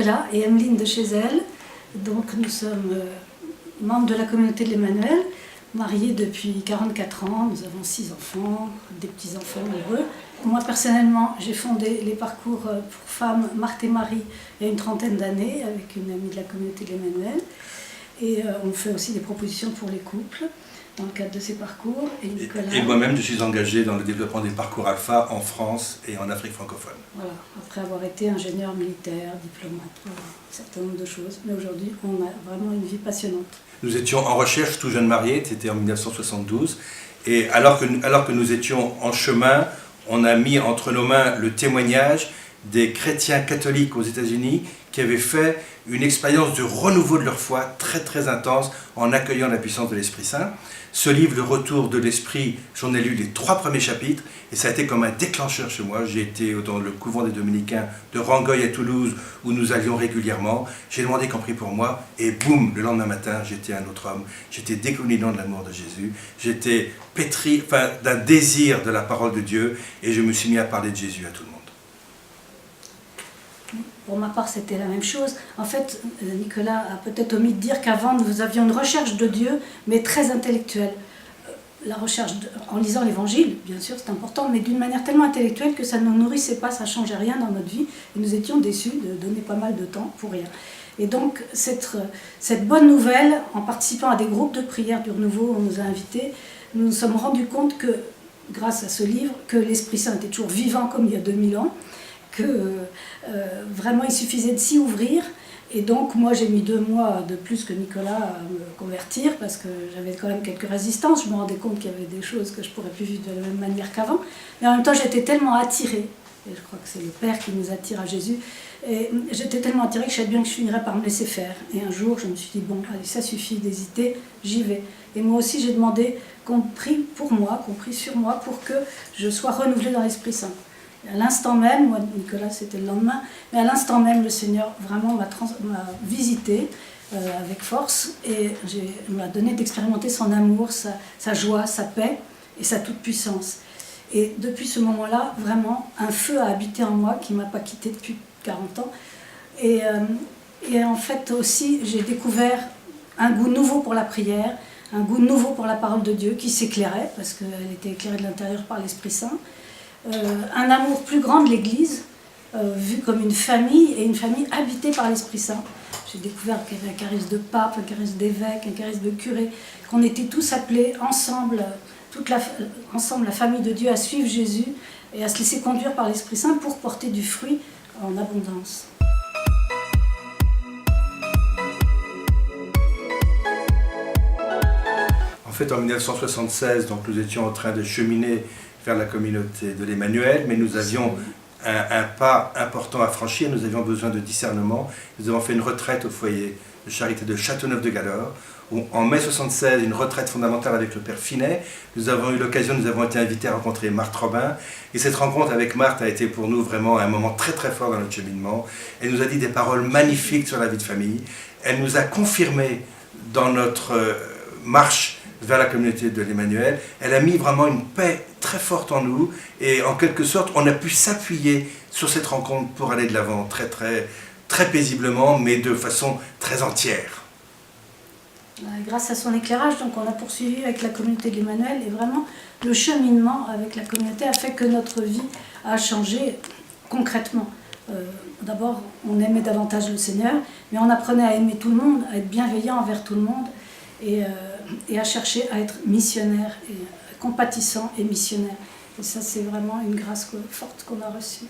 Nicolas et Emeline de chez elle. Donc nous sommes membres de la communauté de l'Emmanuel, mariés depuis 44 ans. Nous avons 6 enfants, des petits-enfants heureux. Moi personnellement, j'ai fondé les parcours pour femmes Marthe et Marie il y a une trentaine d'années avec une amie de la communauté de l'Emmanuel. Et on fait aussi des propositions pour les couples dans le cadre de ces parcours. Et moi-même, je suis engagé dans le développement des parcours alpha en France et en Afrique francophone. Voilà, après avoir été ingénieur militaire, diplomate, voilà, un certain nombre de choses. Mais aujourd'hui, on a vraiment une vie passionnante. Nous étions en recherche, tout jeunes mariés, c'était en 1972. Et alors que nous étions en chemin, on a mis entre nos mains le témoignage des chrétiens catholiques aux États-Unis qui avaient fait une expérience de renouveau de leur foi très très intense en accueillant la puissance de l'Esprit Saint. Ce livre, Le Retour de l'Esprit, j'en ai lu les 3 premiers chapitres et ça a été comme un déclencheur chez moi. J'ai été dans le couvent des Dominicains de Rangueil à Toulouse où nous allions régulièrement. J'ai demandé qu'on prie pour moi et boum, le lendemain matin, j'étais un autre homme. J'étais déclinant de l'amour de Jésus. J'étais pétri d'un désir de la parole de Dieu et je me suis mis à parler de Jésus à tout le monde. Pour ma part, c'était la même chose. En fait, Nicolas a peut-être omis de dire qu'avant, nous avions une recherche de Dieu, mais très intellectuelle. La recherche, en lisant l'Évangile, bien sûr, c'est important, mais d'une manière tellement intellectuelle que ça ne nous nourrissait pas, ça ne changeait rien dans notre vie. Et nous étions déçus de donner pas mal de temps pour rien. Et donc, cette bonne nouvelle, en participant à des groupes de prière du Renouveau, on nous a invités, nous nous sommes rendus compte que, grâce à ce livre, que l'Esprit Saint était toujours vivant comme il y a 2000 ans, que vraiment il suffisait de s'y ouvrir. Et donc moi j'ai mis 2 mois de plus que Nicolas à me convertir parce que j'avais quand même quelques résistances. Je me rendais compte qu'il y avait des choses que je ne pourrais plus vivre de la même manière qu'avant. Mais en même temps j'étais tellement attirée, et je crois que c'est le Père qui nous attire à Jésus, et j'étais tellement attirée que je savais bien que je finirais par me laisser faire. Et un jour je me suis dit bon, allez, ça suffit d'hésiter, j'y vais. Et moi aussi j'ai demandé qu'on prie pour moi, qu'on prie sur moi pour que je sois renouvelée dans l'Esprit Saint. À l'instant même, moi Nicolas c'était le lendemain, mais à l'instant même le Seigneur vraiment m'a visité avec force et m'a donné d'expérimenter son amour, sa joie, sa paix et sa toute-puissance. Et depuis ce moment-là, vraiment, un feu a habité en moi qui ne m'a pas quitté depuis 40 ans. Et en fait aussi, j'ai découvert un goût nouveau pour la prière, un goût nouveau pour la parole de Dieu qui s'éclairait, parce qu'elle était éclairée de l'intérieur par l'Esprit Saint. Un amour plus grand de l'Église, vu comme une famille, et une famille habitée par l'Esprit Saint. J'ai découvert qu'il y avait un charisme de pape, un charisme d'évêque, un charisme de curé, qu'on était tous appelés ensemble, ensemble la famille de Dieu, à suivre Jésus et à se laisser conduire par l'Esprit Saint pour porter du fruit en abondance. En fait, en 1976, donc, nous étions en train de cheminer vers la communauté de l'Emmanuel, mais nous avions un pas important à franchir, nous avions besoin de discernement. Nous avons fait une retraite au foyer de charité de Châteauneuf-de-Galeur, où en mai 1976, une retraite fondamentale avec le Père Finet. Nous avons eu l'occasion, nous avons été invités à rencontrer Marthe Robin, et cette rencontre avec Marthe a été pour nous vraiment un moment très très fort dans notre cheminement. Elle nous a dit des paroles magnifiques sur la vie de famille, elle nous a confirmé dans notre marche vers la communauté de l'Emmanuel. Elle a mis vraiment une paix très forte en nous et en quelque sorte on a pu s'appuyer sur cette rencontre pour aller de l'avant très paisiblement mais de façon très entière. Grâce à son éclairage, donc, on a poursuivi avec la communauté de l'Emmanuel et vraiment le cheminement avec la communauté a fait que notre vie a changé concrètement. D'abord on aimait davantage le Seigneur, mais on apprenait à aimer tout le monde, à être bienveillant envers tout le monde, et à chercher à être missionnaire, et compatissant et missionnaire. Et ça, c'est vraiment une grâce forte qu'on a reçue.